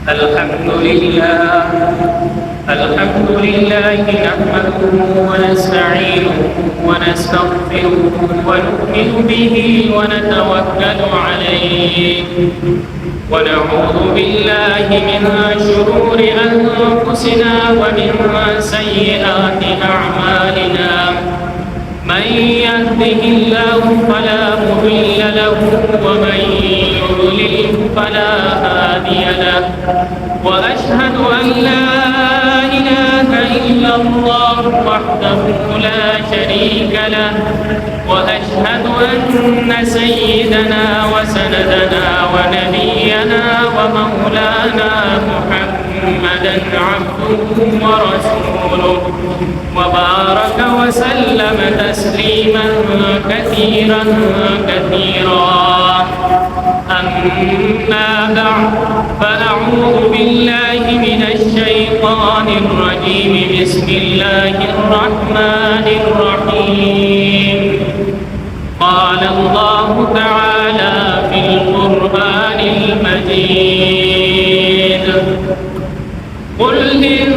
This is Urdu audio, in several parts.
الحمد لله نحمده ونستعينه ونستغفره ونؤمن به ونتوكل عليه ونعوذ بالله من شرور أنفسنا ومن سيئات أعمالنا من يهده الله فلا مضل له ومن يضلل فلا هادي له وأشهد أن لا إله إلا الله وحده لا شريك له وأشهد أن سيدنا وسندنا ونبينا ومولانا محمدا عبده ورسوله وبارك وسلم تسليما كثيرا أما بعد فأعوذ بالله من الشيطان الرجيم بسم الله الرحمن الرحيم قال الله تعالى في القرآن المجيد قل إن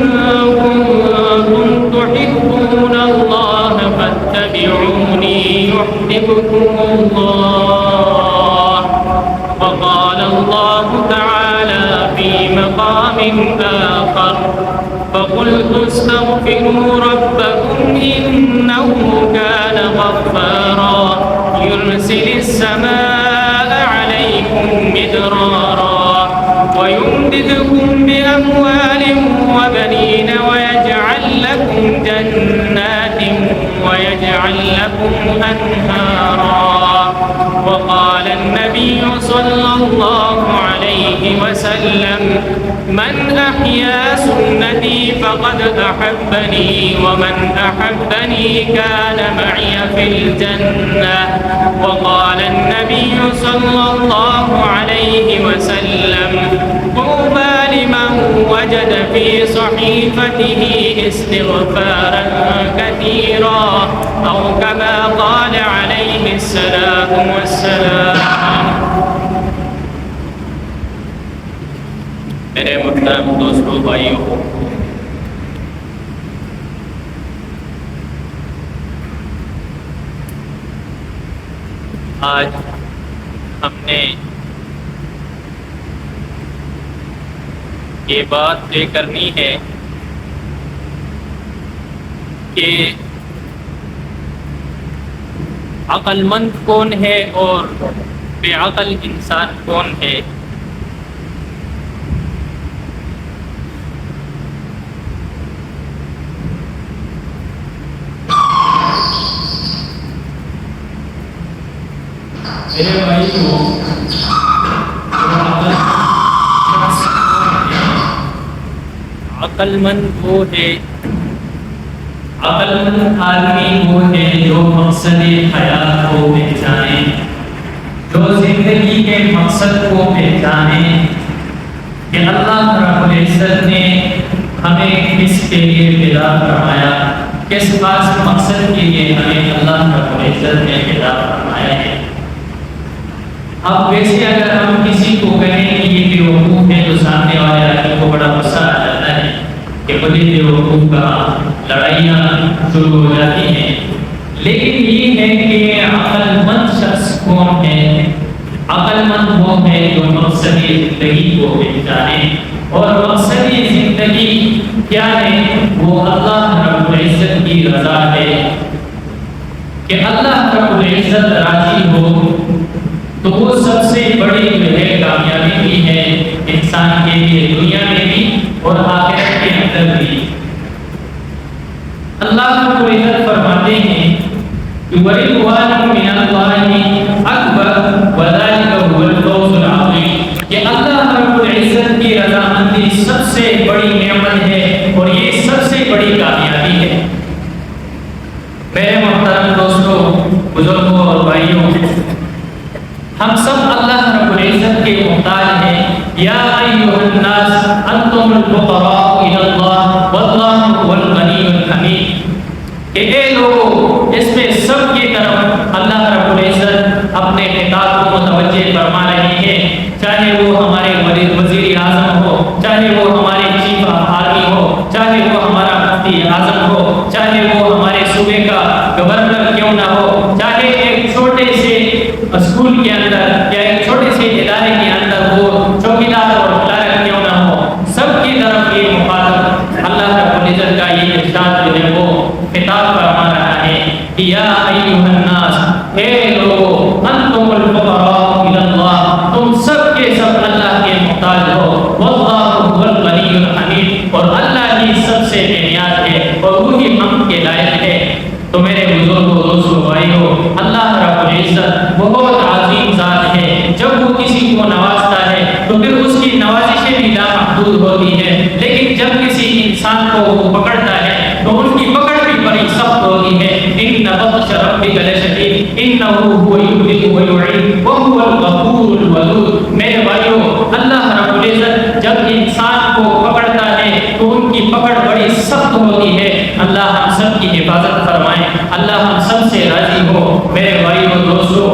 كنتم تحبون الله فاتبعوني يحببكم الله وقال الله تعالى في مقام آخر فقلت استغفروا ربكم إنه كان غفارا يرسل السماء عليكم مدرارا ويمددكم بأموال وبنين ويجعل لكم جنات ويجعل لكم أنهارا وقال النبي صلى الله عليه وسلم من أحيا سنتي فقد أحبني ومن أحبني كان معي في الجنة وقال النبي صلى الله عليه وسلم طوبى لمن وجد في صحيفته استغفارا كثيرا أو كما قال عليه الصلاة والسلام. میرے محترم دوستو بھائیو، آج ہم نے یہ بات طے کرنی ہے کہ عقل مند کون ہے اور بے عقل انسان کون ہے. میرے بھائیوں، عقل مند وہ ہے، عقل مند آدمی وہ ہے جو مقصد حیات کو پہچانے، جو زندگی کے مقصد کو پہچانے کہ اللہ رب العزت نے ہمیں کس کے لیے پیدا فرمایا، کس خاص مقصد کے لیے ہمیں اللہ رب العزت نے پیدا فرمایا ہے. اب ویسے اگر ہم کسی کو کہیں کہ یہ بیوقوف ہے تو سامنے والے آدمی کو بڑا غصہ آ جاتا ہے کہ مجھے بیوقوف کا لڑائیاں شروع ہو جاتی ہیں. لیکن یہ ہے کہ عقل مند شخص کون ہے؟ عقل مند وہ ہے جو مقصد زندگی کو پہچانے، اور مقصد زندگی کیا ہے؟ وہ اللہ رب العزت کی رضا ہے کہ اللہ رب العزت راضی ہو تو وہ سب سے بڑی جو ہے کامیابی بھی ہے انسان کے لیے، دنیا میں بھی اور آخرت کے اندر بھی. اللہ رب العزت فرماتے ہیں کہ وَرِضْوَانٌ مِّنَ اللَّهِ أَكْبَرُ وَذَلِكَ هُوَ الْفَوْزُ الْعَظِيمُ، کہ اللہ رب العزت کی رضامندی سب سے بڑی نعمت ہے اور یہ سب سے بڑی کامیابی ہے. میرے محترم دوستوں، بزرگوں اور بھائیوں، ہم سب اللہ رب العزت کے محتاج ہیں. یا ایھا الناس انتم الفقراء الی اللہ واللہ هو الغنی الحمید، کہ اے لوگوں، اس میں سب کی طرف اللہ رب العزت اپنے خطاب کو متوجہ فرما رہے ہیں، چاہے وہ ہمارے وزیر اعظم ہو، چاہے وہ ہمارے چیف آرمی ہو، چاہے وہ ہمارا مفتی اعظم ہو، چاہے وہ ہمارے صوبے کا گورنر کیوں نہ ہو، چاہے ایک چھوٹے سے اسکول کے اندر یا ایک چھوٹے سے ادارے کے اندر وہ چوکیدار اور کلرک کیوں نہ ہو، سب کی طرف یہ مخاطب اللہ رب العزت کا یہ ارشاد جو ہے وہ خطاب فرما رہا ہے کہ یا ایھا الناس، اے لوگو، انتم الفقراء الی اللہ، تم سب کے سب اللہ کے محتاج ہو، واللہ هو الغنی الحمید، اور اللہ ہی سب سے بے نیاز ہے اور وہی حمد کے لائق ہے۔ تو میرے بزرگوں، دوستوں، بھائیوں، اللہ رب العزت بہت عظیم ذات ہے۔ جب وہ کسی کو نوازتا ہے تو پھر اس کی نوازشیں بھی لامحدود ہوتی ہے، لیکن جب کسی انسان کو وہ پکڑتا ہے تو ان کی پکڑ بھی بڑی سخت ہوتی ہے۔ ان بطش ربک لشدید انہ هو یبدئ ویعید وهو الغفور الودود۔ میرے بھائیوں، اللہ رب العزت جب انسان کو پکڑتا ہے تو ان کی پکڑ بڑی سخت ہوتی ہے۔ اللہ ہم سب کی حفاظت فرمائے، اللہ ہم سب سے راضی ہو۔ میرے بھائیوں، دوستوں،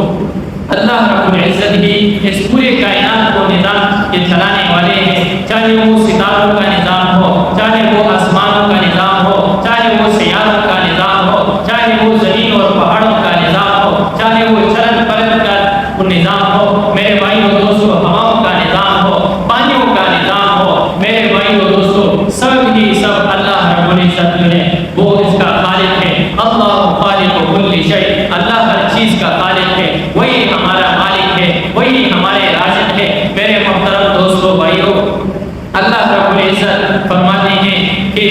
اللہ رب العزت ہی اس پورے کائنات کو نظام کے چلانے والے ہیں، چاہے وہ ستاروں کا نظام ہو، چاہے وہ آسمانوں کا نظام ہو، چاہے وہ سیاروں کا نظام ہو، چاہے وہ زمین اور پہاڑوں کا نظام ہو، چاہے وہ چلن پلن کا نظام ہو، میرے بھائیوں دوستوں، ہواؤں کا نظام ہو، پانیوں کا نظام ہو، میرے بھائیوں دوستوں، سب ہی سب اللہ رب العزت جو ہے وہ اس کا خالق ہے۔ اللہ خالق کل شیء، اللہ ہر چیز کا خالق ہے، وہی ہمارا مالک ہے، وہی ہمارے رازق ہے۔ میرے محترم دوستوں، بھائیوں، اللہ رب العزت فرماتے ہیں کہ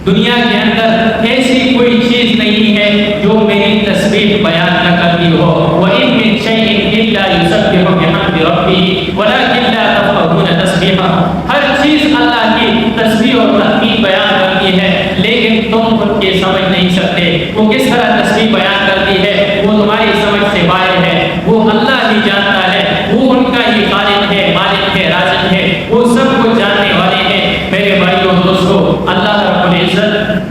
دنیا کے اندر ایسی کوئی چیز نہیں ہے جو میری تسبیح بیان نہ کرتی ہو۔ وَإِن مِّن شَيْءٍ إِلَّا يُسَبِّحُ بِحَمْدِ رَبِّهِ وَلَٰكِن لَّا تَفْقَهُونَ تَسْبِيحَهُ، ہر چیز اللہ کی تسبیح اور تحمید بیان کرتی ہے، لیکن تم ان کے سمجھ نہیں سکتے وہ کس طرح تسبیح بیان کرتی ہے، وہ تمہاری سمجھ سے باہر ہے، وہ اللہ ہی جانتا ہے، وہ ان کا ہی خالق ہے، مالک ہے، رازق ہے، وہ سب کو جاننے والے ہیں۔ میرے بھائیوں، دوستوں، اللہ رب العزت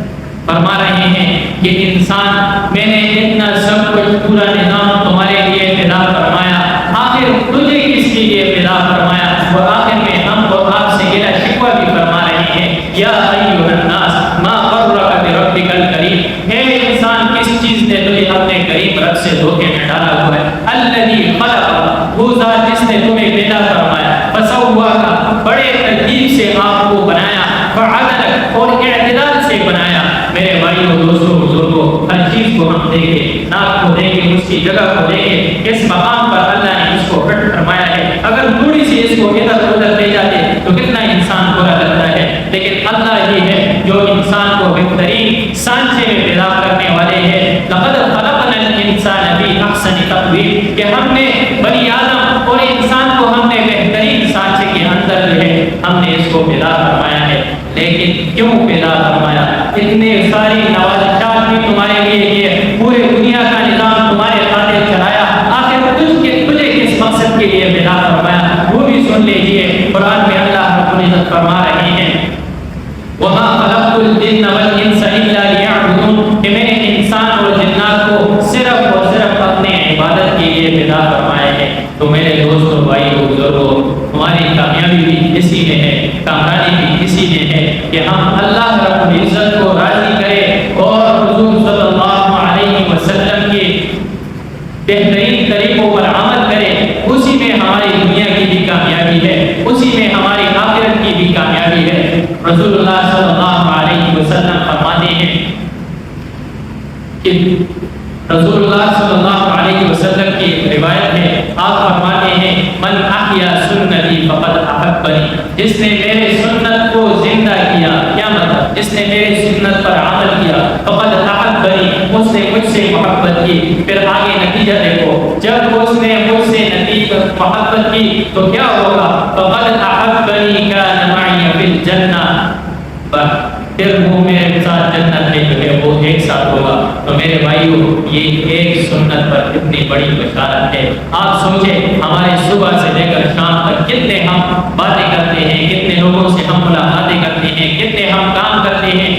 فرما رہے ہیں کہ انسان، میں نے اتنا سب کچھ پورا نظام تمہارے لیے پیدا فرمایا، آخر تجھے کس کے لیے پیدا فرمایا؟ اور آخر میں ہم اور آپ سے گلہ شکوہ بھی فرما رہے ہیں، یا ایھا الناس ما غرک بربک الکریم، اے انسان، کس چیز نے تجھے اپنے کریم رب سے دھوکے میں ڈالا ہوا ہے؟ الذی خلق، وہ ذات جس نے تمہیں پیدا فرمایا، فسواک، بڑے ترتیب سے آپ کو بنایا، فعدلک، اور اعتدال سے بنایا۔ میرے بھائیوں، دوستوں، بزرگوں، ہر چیز کو ہم دیکھیں، ناک کو دیکھیں، اس کی جگہ کو دیکھیں، کس مقام پر اللہ نے اس کو فٹ فرمایا ہے۔ اگر تھوڑی سی اس کو ادھر ادھر لے جاتے تو کتنا انسان برا لگتا ہے، لیکن اللہ ہی ہے جو انسان کو بہترین سانچے میں پیدا کرنے والے ہیں۔ لقد خلقنا الانسان فی احسن تقویم، کہ ہم نے بنی آدم اور انسان کو ہم نے بہترین سانچے کے اندر جو ہے ہم نے اس کو پیدا فرمایا ہے۔ لیکن کیوں پیدا فرمایا؟ اتنے ساری نوازشات بھی تمہارے لیے کیے، پورے دنیا کا نظام تمہارے خاطر چلایا، آخر تجھے کس مقصد کے لیے پیدا فرمایا وہ بھی سن لیجئے۔ قرآن میں اللہ رب العزت فرما رہے ہیں وَمَا خَلَقْتُ الْجِنَّ وَالْإِنسَ إِلَّا لِيَعْبُدُونَ، کہ میں نے انسان اور جنات کو صرف اور صرف اپنے عبادت کے لیے پیدا فرمایا ہے۔ تو میرے دوستوں، بھائیوں، بزرگوں، ہماری کامیابی بھی اسی میں ہے، کامیابی بھی اسی میں ہے کہ ہم اللہ رب العزت کو راضی کریں اور حضور صلی اللہ علیہ وسلم کے بہترین طریقوں پر عمل کریں۔ اسی میں ہماری دنیا کی بھی کامیابی ہے، اسی میں ہماری آخرت کی بھی کامیابی ہے۔ رسول اللہ صلی اللہ علیہ وسلم فرماتے ہیں کہ رسول اللہ صلی اللہ علیہ وسلم کی روایت ہے، آپ فرماتے ہیں من احیا سنتی فقد احبنی، جس نے میرے سنت کو زندہ کیا، کیا مطلب؟ جس نے میرے سنت پر عمل کیا، فقد احبنی، اس نے مجھ سے محبت کی۔ پھر آگے نتیجہ دیکھو، جب اس نے مجھ سے محبت کی تو کیا ہوگا؟ فقد احبنی کان معی فی الجنہ، پھر وہ میرے ساتھ جنت میں جو ہے وہ ایک ساتھ ہوگا۔ تو میرے بھائیوں، یہ ایک سنت پر کتنی بڑی بشارت ہے۔ آپ سوچیں، ہمارے صبح سے لے کر شام تک کتنے ہم باتیں کرتے ہیں، کتنے لوگوں سے ہم ملاقاتیں کرتے ہیں، کتنے ہم کام کرتے ہیں،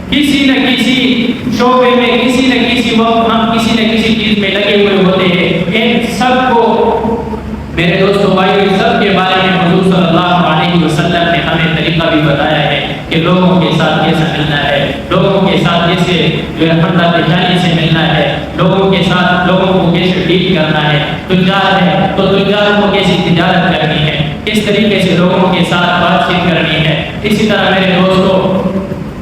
کسی نہ کسی شعبے میں، کسی نہ کسی وقت ہم کسی نہ کسی چیز میں لگے ہوئے ہوتے ہیں۔ ان سب کو میرے دوستوں، بھائیوں، سب کے بارے میں حضور صلی اللہ علیہ وسلم والے سے جو ہے خندہ پیشانی سے ملنا ہے، لوگوں کے ساتھ لوگوں کو کیسے ڈیل کرنا ہے، تجار ہے تو تجار کو کیسی تجارت کرنی ہے، کس طریقے سے لوگوں کے ساتھ بات چیت کرنی ہے۔ اسی طرح میرے دوستوں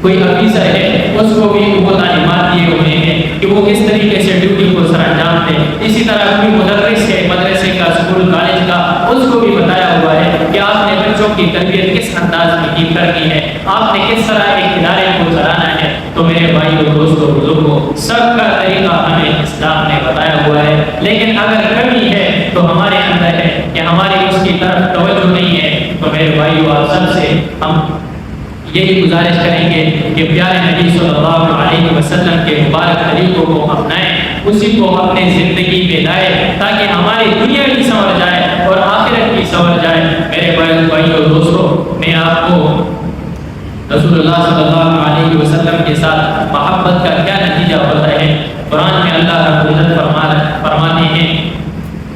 کوئی آفیسر ہے اس کو بھی وہ تعلیمات دیے ہوئے ہیں کہ وہ کس طریقے سے ڈیوٹی کو سر انجام دے۔ اسی طرح کوئی مدرس ہے مدرسے کا، اسکول کالج کا، اس کو بھی بتایا ہوا ہے کہ آپ نے بچوں کی تربیت کس انداز میں کی کرنی ہے، آپ نے کس طرح ایک ادارے کو چلانا ہے۔ تو میرے بھائیوں دوستوں بزرگوں سب کا طریقہ ہمیں اسلام نے بتایا ہوا ہے، لیکن اگر کمی ہے تو ہمارے اندر ہے کہ ہماری اس کی طرف توجہ نہیں ہے۔ تو میرے بھائیوں آپ سب سے ہم یہی گزارش کریں گے کہ پیارے نبی صلی اللہ علیہ وسلم کے مبارک طریقوں کو اپنائیں، اسی کو اپنے زندگی میں لائیں تاکہ ہماری دنیا بھی سنور جائے اور آخرت بھی سنور جائے۔ میرے بھائیوں دوستوں میں آپ کو رسول اللہ صلی اللہ علیہ وسلم کے ساتھ محبت کا کیا نتیجہ ہوتا ہے قرآن میں اللہ رب العزت فرماتے ہیں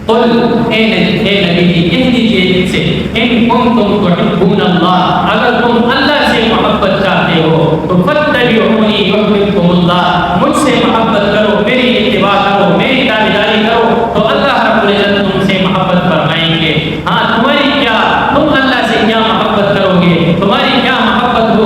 قل اے نبی جی کہہ دیجیے ان سے ان کنتم تحبون اللہ، اگر تم اللہ سے محبت چاہتے ہو تو فاتبعونی یحببکم اللہ، مجھ سے محبت کرو، میری اتباع کرو، میری تابعداری کرو تو اللہ رب العزت تم سے محبت فرمائیں گے۔ ہاں تمہاری کیا، تم اللہ سے کیا محبت کرو گے، تمہاری کیا محبت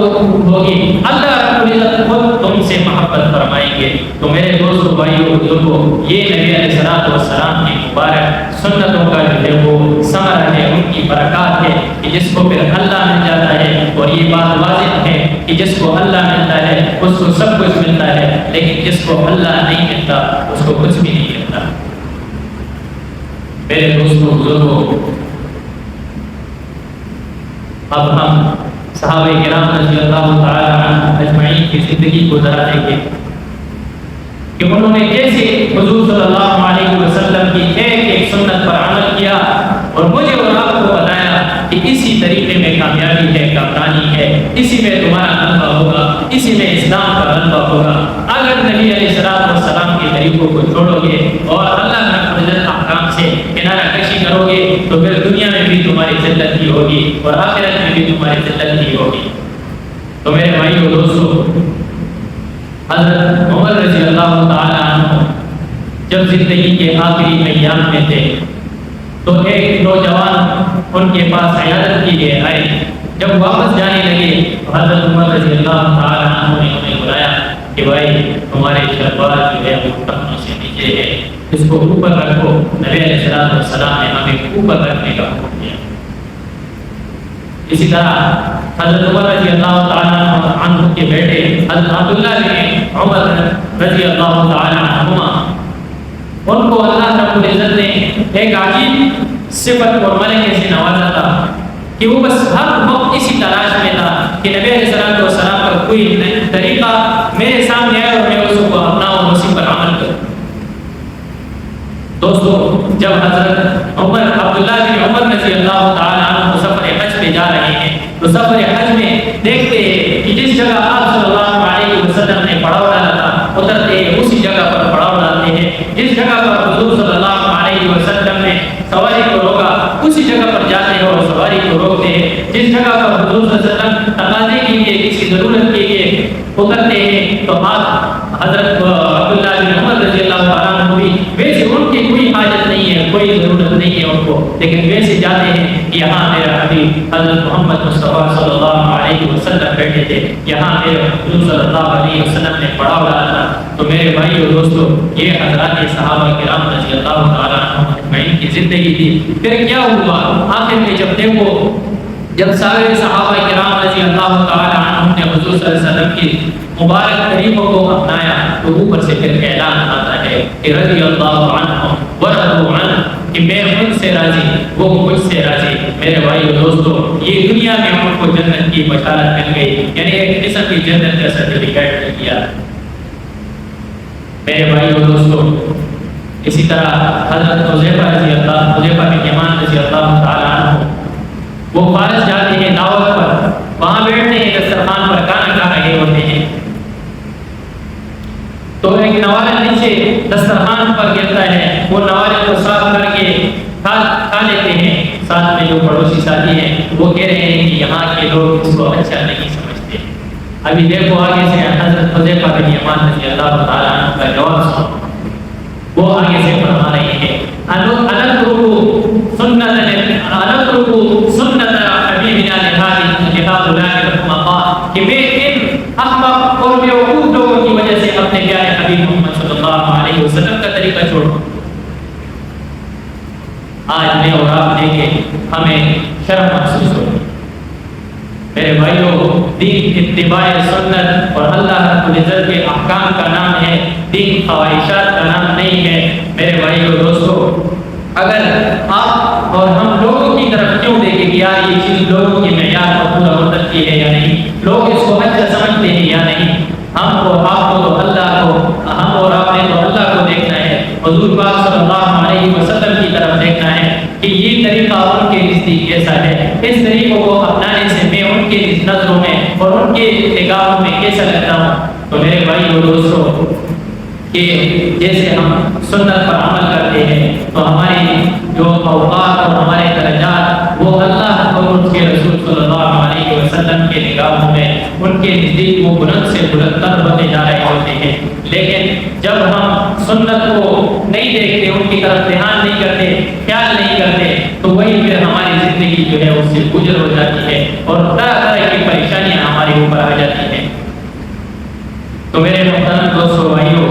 ہوگی، اللہ رب العزت خود تم سے محبت فرمائیں گے۔ تو میرے دوستو بھائیو بزرگو یہ نبی علیہ السلام کی مبارک سنتوں کا جو ہے وہ ثمرہ ہے، ان کی برکات ہے کہ جس کو پھر اللہ مل جاتا ہے، اور یہ بات واضح ہے کہ جس کو اللہ ملتا ہے اس کو سب کچھ ملتا ہے، لیکن جس کو اللہ نہیں ملتا اس کو کچھ بھی نہیں ملتا۔ میرے دوستو بزرگو اب ہم صحابہ کرام رضی اللہ تعالی عنہ اجمعین کی زندگی کو ذرا دیکھیں کہ انہوں نے کیسے حضور صلی اللہ علیہ وسلم کی ایک ایک سنت پر عمل کیا، اور مجھے اور آپ کو بتایا کہ اسی طریقے میں کامیابی ہے، کامرانی ہے، اسی میں تمہارا غلبہ ہوگا، اسی میں اسلام کا غلبہ ہوگا۔ اگر نبی علیہ السلام کے طریقوں کو چھوڑو گے اور اللہ کے احکام سے کنارہ کشی کرو گے تو پھر دنیا میں بھی تمہاری ذلت ہی ہوگی اور آخرت میں بھی تمہاری ذلت ہی ہوگی۔ تو میرے بھائیو دوستو حضرت عمر رضی اللہ تعالی عنہ جب زندگی کے آخری ایام میں تھے تو ایک نوجوان ان کے پاس عیادت کے لیے آئے۔ جب واپس جانے لگے تو حضرت عمر رضی اللہ تعالی عنہ نے انہیں بلایا کہ بھائی تمہارے شلوار جو ہے وہ ٹخنوں سے نیچے ہے، اس کو اوپر رکھو۔ نبی علیہ السلام نے ہمیں اوپر رکھنے کا حکم دیا۔ اسی طرح حضرت عمر رضی اللہ تعالی عنہ کے بیٹے حضرت عبداللہ بن عمر رضی اللہ تعالی عنہما، ان کو اللہ رب العزت نے ایک عجیب صفت اور ملکے سے نوازا تھا کہ وہ بس ہر وقت اسی تلاش میں تھا کہ نبی علیہ السلام کا کوئی طریقہ میرے سامنے آئے اور میں اس کو اپناؤں اور اسی پر عمل کروں۔ دوستو جب حضرت عبداللہ بن عمر رضی اللہ تعالی عنہ سفر حج پہ جا رہے ہیں تو سفر حج میں دیکھتے ہیں کہ جس جگہ آپ صلی اللہ علیہ وسلم نے پڑاؤ ڈالا تھا اترتے ہیں اسی جگہ پر پڑاؤ ڈالتے ہیں، جس جگہ پر حضور صلی اللہ علیہ وسلم نے سواری کو روکا اسی جگہ پر جاتے ہیں اور سواری کو روکتے ہیں، جس جگہ پر حضور صلی اللہ علیہ وسلم تقاضے کے لیے کسی ضرورت کے لیے اترتے ہیں تو آپ حضرت عبداللہ بن عمر رضی اللہ عنہ کو بھی ویسے ان کی کوئی حاجت نہیں ہے، کوئی ضرورت نہیں ہے ان کو، لیکن ویسے جاتے ہیں کہ یہاں میرا حبیب حضرت محمد مصطفیٰ صلی اللہ علیہ وسلم بیٹھے تھے، یہاں میرے حضور صلی اللہ علیہ وسلم نے پڑاؤ ڈالا تھا۔ تو میرے بھائیو دوستو یہ حضرات صحابہ کرام رضی اللہ تعالیٰ عنہ اجمعین کی زندگی تھی۔ پھر کیا ہوا آخر میں جب دیکھو جب سارے صحابہ کرام رضی اللہ تعالیٰ عنہ نے حضور صلی اللہ علیہ وسلم کی مبارک طریقوں کو اپنایا تو اوپر سے پھر اعلان آتا ہے کہ رضی اللہ عنہ ورضوا عنہ، کہ میں ان سے راضی وہ مجھ سے راضی۔ میرے بھائیو دوستو یہ دنیا میں ان کو جنت کی بشارت مل گئی، یعنی ایک قسم کی جنت کا سرٹیفکیٹ مل گیا۔ میرے بھائیو دوستو اسی طرح حضرت حذیفہ بن یمان رضی اللہ تعالیٰ عنہ وہ فارس جاتے ہیں دعوت پر، وہاں بیٹھتے ہیں دسترخوان پر کھانا کھا رہے ہوتے ہیں تو ایک نوالہ نیچے دسترخوان پر گرتا ہے، وہ نوالے کو صاف کر کے کھا لیتے ہیں۔ ساتھ میں جو پڑوسی ساتھی ہیں وہ کہہ رہے ہیں کہ یہاں کے لوگ اس کو اچھا نہیں سمجھتے، ابھی دیکھو آگے سے حضرت حذیفہ بن یمان رضی اللہ تعالیٰ عنہ کا جواب سنو. وہ آگے سے فرما رہے ہیں سنت حبیبنا کہ میں ان احمق اور بیوقوف لوگوں کی وجہ سے اپنے پیارے حبیب محمد صلی اللہ علیہ وسلم کا طریقہ چھوڑوں. آج میں اور آپ دیکھیں ہمیں شرم محسوس ہوتی. میرے بھائیوں، دین اتباع سنت اور اللہ رب العزت کے احکام کا نام ہے، دین خواہشات کا نام نہیں ہے. میرے بھائیوں دوستو، اگر آپ اور ہم لوگوں کی طرف کیوں دیکھیں کہ یار یہ چیز لوگوں کے معیار پر پورا اترتی ہے یا نہیں، لوگ اس کو اچھا سمجھتے ہیں یا نہیں، ہم اور آپ کو تو اللہ کو، ہم اور آپ نے تو اللہ کو دیکھنا ہے، حضور پاک صلی اللہ علیہ وسلم کی طرف دیکھنا ہے کہ یہ طریقہ ان کے نزدیک کیسا ہے. اس طریقوں کو اپنانے سے میں ان کے نظروں میں اور ان کے نگاہوں میں کیسا لگتا ہوں. تو میرے بھائی اور دوستو، کہ جیسے ہم سنت پر عمل کرتے ہیں تو ہماری جو اوقات اور ہمارے درجات وہ اللہ اور اس کے رسول صلی اللہ علیہ وسلم کے نگاہوں میں ان کے نزدیک وہ بلند سے بلند تر ہوتے جا رہے ہوتے ہیں. لیکن جب ہم سنت کو نہیں دیکھتے، ان کی طرف دھیان نہیں کرتے، خیال نہیں کرتے، تو وہی پھر ہماری زندگی جو ہے اس سے گزر ہو جاتی ہے اور طرح طرح کی پریشانیاں ہمارے اوپر آ جاتی ہیں. تو میرے محترم دوستو بھائیوں،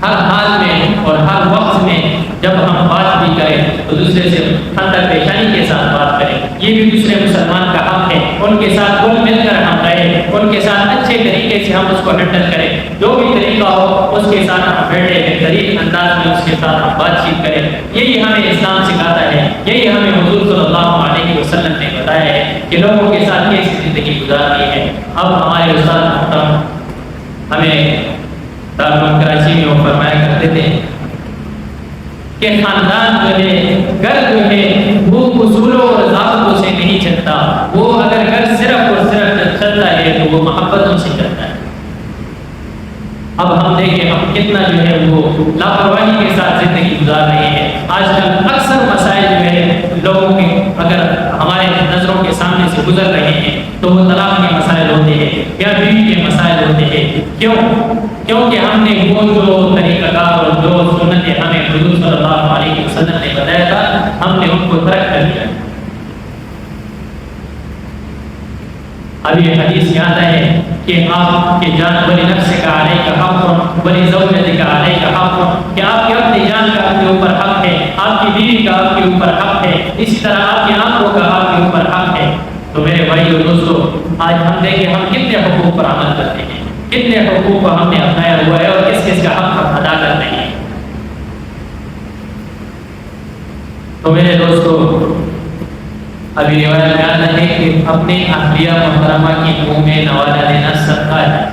ہر حال میں اور ہر وقت میں جب ہم بات بھی کریں تو دوسرے سے خندق پیشانی کے ساتھ بات کریں. یہ بھی دوسرے مسلمان کا حق ہے، ان کے ساتھ گل مل کر ہم رہیں، ان کے ساتھ اچھے طریقے سے ہم اس کو ہینڈل کریں. جو بھی طریقہ ہو اس کے ساتھ ہم بیٹھے بہترین انداز میں اس کے ساتھ ہم بات چیت کریں. یہی ہمیں اسلام سکھاتا ہے، یہی ہمیں حضور صلی اللہ علیہ وسلم نے بتایا ہے کہ لوگوں کے ساتھ کیسی زندگی گزارنی ہے. اب ہمارے استاد محترم ہمیں دارالعلوم کراچی میں وہ فرمایا کرتے تھے کہ خاندان جو ہے، گھر جو ہے وہ اصولوں اور ضابطوں سے نہیں چلتا. وہ اگر گھر صرف اور صرف چلتا ہے تو وہ محبتوں سے چلتا ہے. اب ہم دیکھیں ہم کتنا جو ہے وہ لاپرواہی کے ساتھ زندگی گزار رہے ہیں. آج کل اکثر مسائل جو ہے لوگوں کے اگر ہمارے نظروں کے سامنے سے گزر رہے ہیں تو وہ طلاق کے مسائل ہوتے ہیں یا بیوی کے مسائل ہوتے ہیں. کیونکہ ہم نے وہ جو طریقہ کار اور جو سنتیں ہمیں حضور صلی اللہ علیہ وسلم نے بتایا تھا، ہم نے ان کو ترک کر دیا. اب یہ حدیث یاد ہے کہ آپ کے جان ولی نفس کا علیہ کا حق ولی زوجت کا علیہ کا حق، کہ آپ کے اپنی جان کا آپ کے اوپر حق ہے، آپ کی بیوی کا آپ کے اوپر حق ہے، اسی طرح آپ کی آنکھوں کا آپ کے اوپر حق ہے. تو میرے بھائی اور دوستو، آج ہم دیکھیں ہم کتنے حقوق پر عمل کرتے ہیں، کتنے حقوق کو ہم نے اپنایا ہوا ہے اور کس کس کا حق ہم ادا کر رہے ہیں. تو میرے دوستو، ابھی روایت بیان ہے کہ اپنے اہلیہ محترمہ کی منہ میں نوالا دینا صدقہ ہے.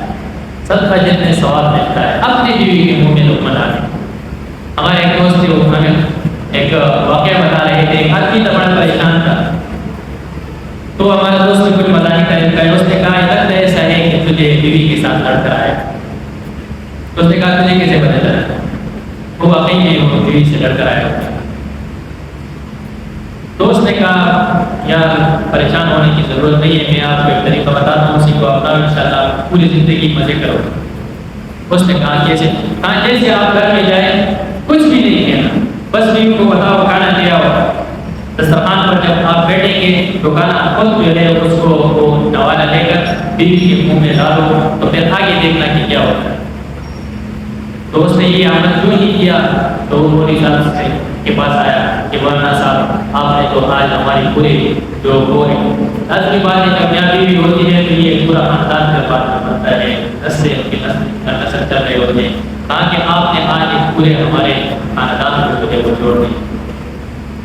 صدقہ جتنے ثواب ملتا ہے اپنی بیوی کے منہ میں لقمہ ڈالیں. ہمارے ایک دوست تھے، وہ ہمیں ایک واقعہ بتا رہے تھے. ہر چیز بڑا پریشان تھا تو ہمارا دوست نے کچھ مزاح کر اس نے کہا لگتا ایسا ہے کہ تجھے بیوی کے ساتھ لڑ کر آیا. تو اس نے کہا تجھے کیسے پتہ چلا؟ وہ واقعی میں وہ بیوی سے لڑ کر آیا. تو اس نے کہا یار پریشان ہونے کی ضرورت نہیں ہے، میں آپ کو ایک طریقہ بتاتا ہوں، اسی کو اپناؤ، انشاءاللہ پوری زندگی مزے کرو. اس نے کہا کیسے؟ کہا جیسے آپ گھر میں جائیں کچھ بھی نہیں کہنا، بس بیوی کو بتاؤ کھانا لے آؤ. دسترخوان پر جب آپ بیٹھیں گے تو کھانا خود جو ہے اس کو وہ نوالا لے کر بیوی کے منہ میں ڈالو، تو پھر آگے دیکھنا کہ کیا ہوتا ہے. تو اس نے یہ عمل کیوں نہیں کیا؟ تو وہ مولی صاحب سے کے پاس آیا کہ مولانا صاحب آپ نے تو آج ہماری پوری جو وہ کی بات ہے، جب یہاں بیوی ہوتی ہے تو یہ پورا خاندان کا بات بنتا ہے، نسل کی نسل چل رہے ہوتے ہیں. کہا کہ آپ نے آج پورے ہمارے خاندان کو جو ہے وہ چھوڑ دی.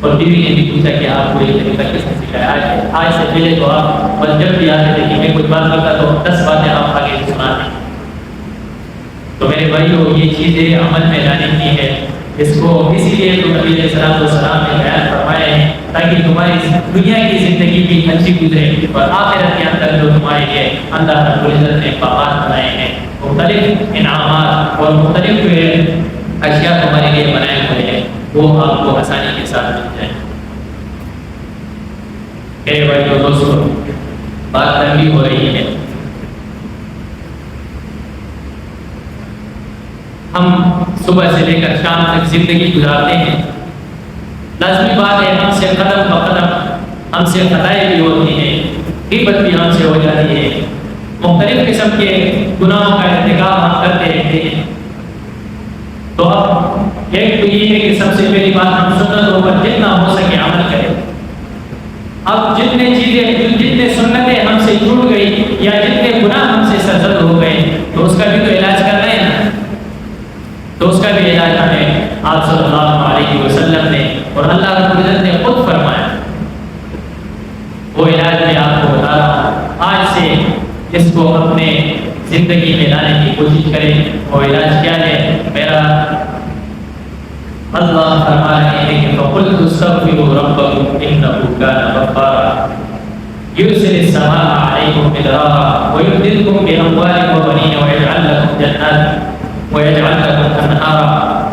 اور بیوی نے بھی پوچھا کہ آپ کو یہ طریقہ کس نے سکھایا؟ آج سے پہلے تو آپ بس جب بھی آتے تھے کہ میں کچھ بات کرتا تو 10 باتیں آپ آگے سناتے. تو میرے بھائیو، یہ چیزیں عمل میں لانے کی ہے. اس کو اسی لیے تو نبی علیہ السلام نے بیان فرمایا ہے تاکہ تمہاری دنیا کی زندگی بھی اچھی گزرے اور آخرت کے اندر جو تمہارے لیے اللہ رب العزت نے باغات بنائے ہیں، مختلف انعامات اور مختلف اشیاء تمہارے لیے بنائے ہوئے ہیں، وہ آپ کو آسانی کے ساتھ مل جائیں. میرے بھائیو دوستو، بات لمبی ہو رہی ہے ہم صبح سے لے کر شام تک زندگی گزارتے ہیں، لازمی بات ہے ہم سے قدم بقدم ہم سے خطائیں بھی ہوتی ہیں، غیبت بھی ہم سے ہو جاتی ہے، مختلف قسم کے گناہوں کا ارتکاب ہم کرتے رہتے ہیں۔ تو اب ایک تو یہ ہے کہ سب سے پہلی بات ہم سنتوں پر جتنا ہو سکے عمل کریں۔ اب جتنے سنتیں ہم سے چھوٹ گئی یا جتنے گناہ ہم سے سرزد ہو گئے تو اس کا بھی تو علاج کرنا ہے نا، تو اس کا بھی علاج ہمیں آپ صلی اللہ علیہ وسلم نے اور اللہ رب العزت نے خود فرمایا۔ وہ علاج میں آپ کو بتا رہا ہوں، آج سے اس کو اپنے زندگی میں لانے کی کوشش کریں۔ وہ علاج کیا ہے؟ میرا اللہ فرما رہے ہیں کہ فَقُلْتُ اسْتَغْفِرُوا رَبَّكُمْ إِنَّهُ كَانَ غَفَّارًا يُرْسِلِ السَّمَاءَ عَلَيْكُمْ مِدْرَارًا وَيُمْدِدْكُمْ بِأَمْوَالٍ وَبَنِينَ وَيَجْعَلْ لَكُمْ جَنَّاتٍ وَيَجْعَلْ لَكُمْ أَنْهَارًا۔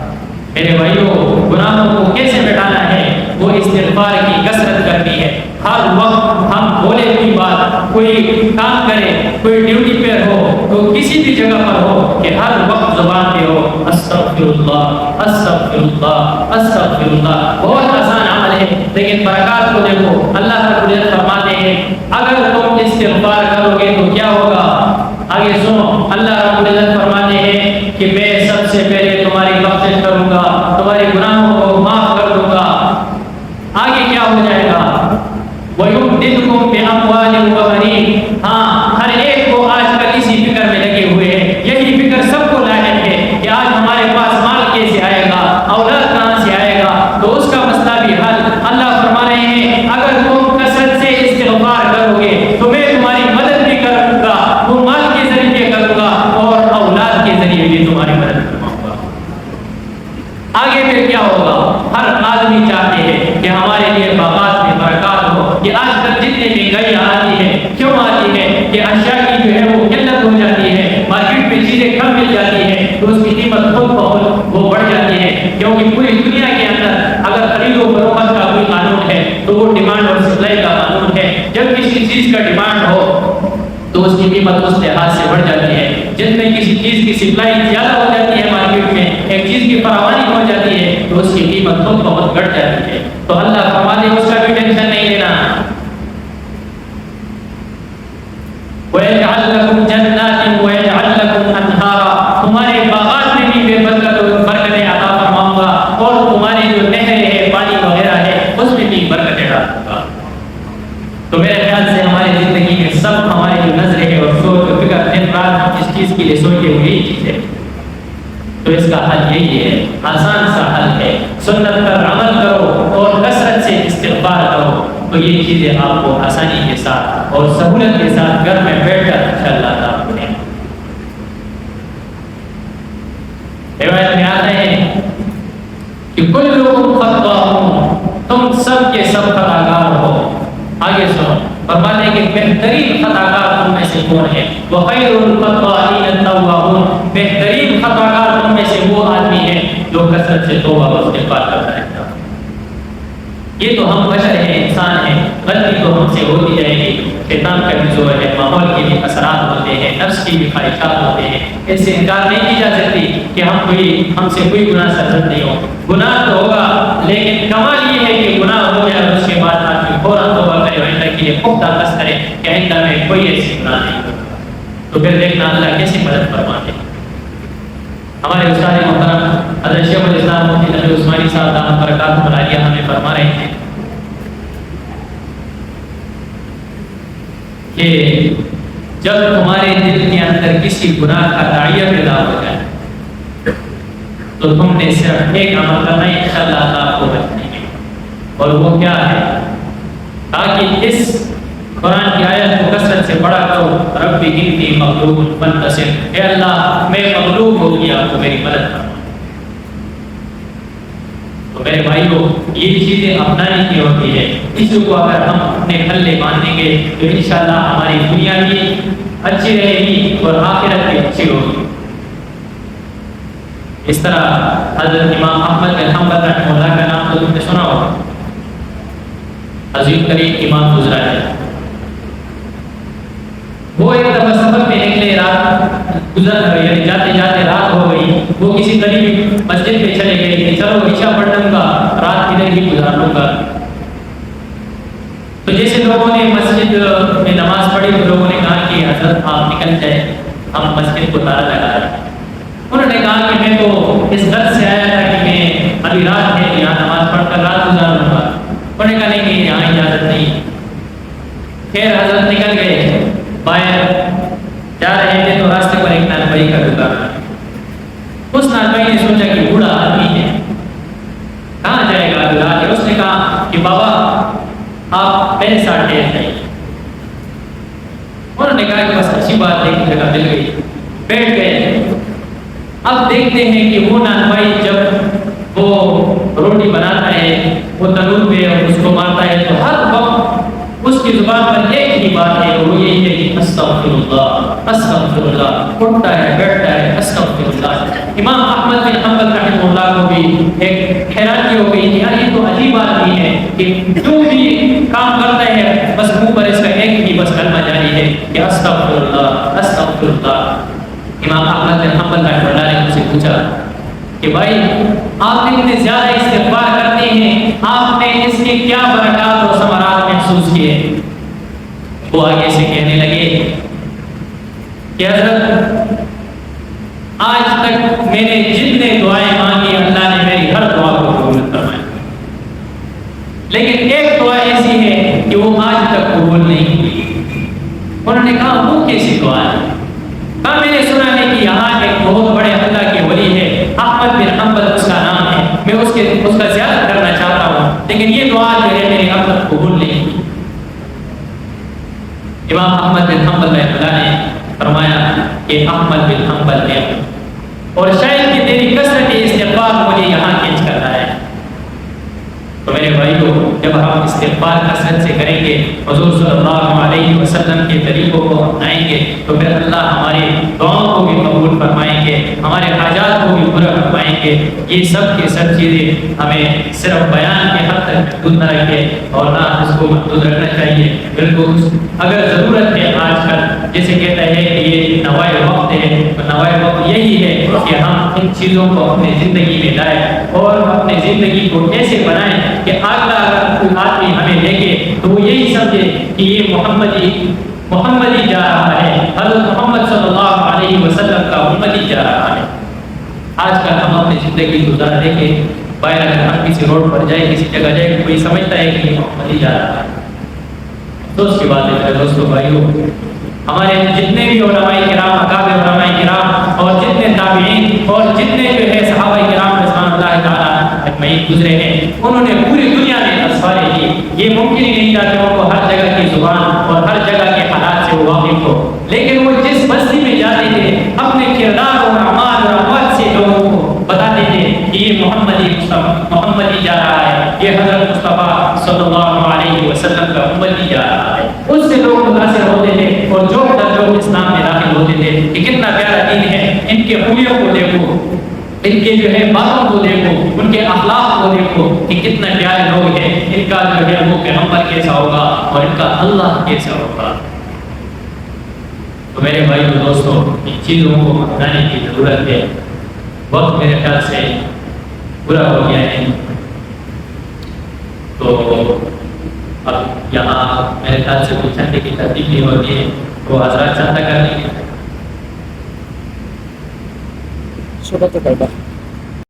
میرے بھائیو، گناہوں کو کیسے مٹانا ہے؟ وہ استغفار کی کثرت کرنی ہے۔ ہر وقت ہم بولے کوئی بات، کوئی کام کرے، کوئی ڈیوٹی پہ ہو تو کسی بھی جگہ پر ہو کہ ہر وقت زبان پہ ہو استغفر اللہ استغفر اللہ استغفر اللہ۔ بہت آسان عمل ہے لیکن برکات کو دیکھو، اللہ رب العزت فرماتے ہیں اگر تم استغفار کرو گے تو کیا ہوگا؟ آگے سنو، اللہ رب العزت فرماتے ہیں کہ میں سب سے پہلے تمہاری بخشش کروں گا، تمہارے گناہوں کو معاف کر دوں گا۔ آگے کیا ہو جائے گا؟ وَيُمْدِدْكُمْ بِأَمْوَالٍ وَبَنِينَ۔ ہاں، ہر ایک کو آج کل اسی فکر میں لگے ہوئے ہیں، یہی فکر سب کو لاحق ہے کہ آج ہمارے پاس مال کیسے آئے گا، اولاد کہاں سے آئے گا، تو اس کا مسئلہ بھی حل اللہ فرما رہے ہیں اگر تم کثرت سے استغفار کرو گے تو میں تمہاری مدد بھی کروں گا، وہ مال کے ذریعے کروں گا اور اولاد کے ذریعے بھی تمہاری مدد کروں گا۔ آگے پھر کیا ہوگا؟ ہر آدمی چاہتے ہیں کہ ہمارے لیے باغات میں برکات ہو۔ کہ آج کل جتنے مہنگائی آتی ہے، کیوں آتی ہے؟ کہ اشیاء کی جو ہے وہ قلت ہو جاتی ہے، مارکیٹ میں چیزیں کم مل جاتی ہیں تو اس کی قیمت خود بخود وہ بڑھ جاتی ہے، کیونکہ پوری دنیا کے اندر اگر خرید و فروخت کا کوئی قانون ہے تو وہ ڈیمانڈ اور سپلائی کا قانون ہے۔ جب کسی چیز کا ڈیمانڈ ہو تو اس کی قیمت اس لحاظ سے بڑھ جاتی ہے، جن میں کسی چیز کی سپلائی زیادہ ہو جاتی ہے مارکیٹ میں، ایک چیز کی فراوانی ہو جاتی ہے تو اس کی قیمت خود بہت گھٹ جاتی ہے۔ تو اللہ فرماتے ہیں اس کا بھی ٹینشن نہیں لینا۔ وَيَجْعَلْ لَكُمْ جَنَّاتٍ وَيَجْعَلْ لَكُمْ أَنْهَارًا، تمہارے باغات میں بھی میں برکتیں عطا فرماؤں گا اور تمہاری جو نہریں ہیں، پانی وغیرہ ہے، اس میں بھی برکتیں ڈالوں گا۔ تو میرے خیال سے ہماری زندگی میں سب ہماری جو نظر ہے اور سوچ و فکر دن رات ہم اس چیز کے لیے سوچے ہوئے ہی چیز ہے، تو اس کا حل یہی ہے، آسان سا حل ہے، سنت پر عمل کرو اور کثرت سے استغفار کرو تو یہ چیزیں آپ کو آسانی کے ساتھ اور سہولت کے ساتھ گھر میں بیٹھ کر انشاءاللہ تعالیٰ کریں۔ روایت میں آتا ہے کہ کلکم خطاؤون، تم سب کے سب خطاکار ہو۔ آگے سنو، فرماتے ہیں کہ بہترین خطاکار تم میں سے کون ہے؟ وخیر الخطائین التوابون، بہترین خطاکار تم میں سے وہ آدمی ہے جو کثرت سے توبہ و استغفار کرتا ہے۔ یہ تو ہم بشر ہیں، انسان ہیں، غلطی تو ہم سے ہوتی جائے گی، شیطان کا بھی زور ہے، ماحول کے بھی اثرات ہوتے ہیں، نفس کی بھی خواہشات ہوتے ہیں، اس سے انکار نہیں کی جا سکتی کہ ہم سے کوئی گناہ سرزد نہیں ہو۔ گناہ تو ہوگا لیکن کمال یہ ہے کہ گناہ ہو جائے اور اس کے بعد آدمی فوراً توبہ کرے، آئندہ کے لیے پختہ قصد کرے کہ آئندہ میں کوئی ایسی گناہ نہیں ہوگا، تو پھر دیکھنا اللہ کیسے مدد فرماتے ہیں۔ ہمارے استاد محترم حضرت شیخ الاسلام مفتی نبی عثمانی صاحب دامت برکاتہ العالیہ ہمیں فرما رہے ہیں کہ جب تمہارے دل کے اندر کسی گناہ کا داعیہ پیدا ہو جائے تو تم نے صرف ایک عمل کرنا ہے، انشاءاللہ اللہ آپ کو بچائیں گے، اور وہ کیا ہے؟ تاکہ اس قرآن کی آیت کو کثرت سے پڑھا کرو، رب انی مغلوب منتصر، اے اللہ میں مغلوب ہو گیا تو میری مدد کرو۔ تو میرے بھائیو، یہ چیزیں اپنانے کی ہوتی ہے، اس کو اگر ہم اپنے پھلے باندھیں گے تو انشاءاللہ ہماری دنیا بھی اچھی رہے گی اور آخرت بھی اچھی ہوگی۔ اس طرح حضرت امام احمد بن حنبل رحمہ اللہ کا نام تو تم نے سنا ہوگا، عظیم قریب امام گزرا ہے۔ وہ ایک دفعہ سفر میں نکلے، رات یعنی جاتے جاتے رات ہو گئی، وہ کسی قریبی مسجد میں چلے گئے کہ چلو عشاء پڑھ لوں گا، رات ادھر ہی گزار لوں گا۔ تو جیسے لوگوں نے مسجد میں نماز پڑھی تو لوگوں نے کہا کہ حضرت آپ نکل جائیں، ہم مسجد کو تالا لگا رہے ہیں۔ انہوں نے کہا کہ میں تو اس غرض سے آیا تھا کہ میں ابھی رات ہے یہاں نماز پڑھ کر رات گزار لوں گا۔ انہوں نے کہا نہیں کہ یہاں اجازت نہیں۔ پھر حضرت نکل گئے، باہر جا رہے تھے تو راستے پر ایک نانبائی کا دکان، اس نانبائی نے سوچا کہ بوڑھا آدمی ہے، کہاں جائے گا دلہا کے، اس نے کہا کہ بابا آپ میرے ساتھ ٹھہر جائیے۔ انہوں نے کہا کہ بس اچھی بات ہے، ایک جگہ مل گئی، بیٹھ گئے۔ اب دیکھتے ہیں کہ وہ نانبائی جب وہ روٹی بناتا ہے، وہ تنور پہ اس کو مارتا ہے تو ہر وقت اس کی زبان پر ایک ہی بات ہے، وہ یہی ہے کہ استغفر اللہ استغفر اللہ، اٹھتا ہے بیٹھتا ہے استغفر اللہ۔ امام احمد بن حنبل رحمہ اللہ کو بھی ایک حیرانی ہو گئی کہ یار یہ تو عجیب آدمی ہے کہ جو بھی کام کرتا ہے بس منہ پر اس کا ایک ہی بس کلمہ جاری ہے کہ استغفر اللہ استغفر اللہ۔ امام احمد بن حنبل رحمہ اللہ نے ان سے پوچھا کہ بھائی آپ اتنے زیادہ استغفار کرتے ہیں، آپ نے اس کے کیا برکات اور ثمرات محسوس کیے؟ وہ آگے سے کہنے لگے کہ حضرت آج تک میں نے جتنے دعائیں مانگی اللہ نے میری ہر دعا کو قبول فرمایا، لیکن ایک دعا ایسی ہے کہ وہ آج تک قبول نہیں ہوئی۔ انہوں نے کہا وہ کیسی دعا ہے؟ کہا میں نے سنا ہے کہ یہاں ایک بہت بڑے اللہ کے ولی ہے، احمد بن حنبل اس کا نام ہے، میں اس کا زیارت کرنا چاہتا ہوں، لیکن یہ دعا جو ہے میری اب تک قبول نہیں ہوئی۔ امام احمد بن حنبل رحمہ اللہ نے فرمایا کہ احمد بن حنبل نے اور شاید کہ تیری کثرت استغفار مجھے یہاں کھینچ کر رہا ہے۔ تو میرے بھائیو، جب ہم استغفار کثرت سے کریں گے، حضور صلی اللہ علیہ وسلم کے طریقوں کو اپنائیں گے، تو پھر اللہ ہماری دعاؤں کو بھی قبول فرمائیں گے، ہمارے حاجات کو بھی پورا فرمائیں گے۔ یہ سب کی سب چیزیں ہمیں صرف بیان کے حد تک محدود نہ رکھے اور نہ اس کو محدود رکھنا چاہیے، بالکل اگر ضرورت ہے آج کل جیسے کہتا ہے کہ یہ نوائے وقت ہے، تو نوائے وقت یہی ہے کہ ہم ان چیزوں کو اپنی زندگی میں لائیں اور اپنی زندگی کو ایسے بنائیں کہ اگلا اگر کوئی آدمی ہمیں دیکھے تو وہ یہی سمجھے کہ یہ محمدی جا رہا ہے، حضرت محمد صلی اللہ علیہ وسلم کا امتی جا رہا ہے۔ آج کل ہم اپنی زندگی گزار دیں کہ باہر اگر ہم کسی روڈ پر جائیں، کسی جگہ جائیں، کوئی سمجھتا ہے کہ یہ محمدی جا رہا ہے۔ دوست کی بات ہے میرے دوستوں بھائیوں، ہمارے جتنے بھی علماء کرام، اکابر علماء کرام اور جتنے تابعین اور جتنے جو ہے صحابہ کرام رضوان اللہ تعالیٰ اجمعین گزرے ہیں، انہوں نے پوری دنیا میں اسفارے کی۔ یہ ممکن ہی نہیں تھا کہ ان کو ہر جگہ کی زبان اور ہر جگہ کے حالات سے وہ واقف ہو، لیکن وہ جس بستی میں جاتے تھے اپنے کردار اور اعمال اور اقوال سے لوگوں کو بتاتے تھے کہ یہ محمدی جا رہا ہے، یہ حضرت مصطفیٰ صلی اللہ علیہ وسلم کا امتی جا رہا ہے۔ اس سے لوگ متاثر ہوتے تھے اور جو لوگ اسلام میں داخل ہوتے تھے کہ کتنا پیارا دین ہے، ان کے خوبیوں کو دیکھو، ان کے جو ہے باتوں کو دیکھو، ان کے اخلاق کو دیکھو کہ کتنا پیارے لوگ ہیں، ان کا جو ہے وہ پیغمبر کیسا ہوگا اور ان کا اللہ کیسا ہوگا۔ تو میرے بھائی اور دوستوں، ان چیزوں کو اپنانے کی ضرورت ہے۔ وقت میرے خیال سے پورا ہو گیا ہے، تو اب یہاں میرے خیال سے کوئی چندے کی ترتیب نہیں ہوتی ہے، وہ حضرات چندہ کر لیں گے۔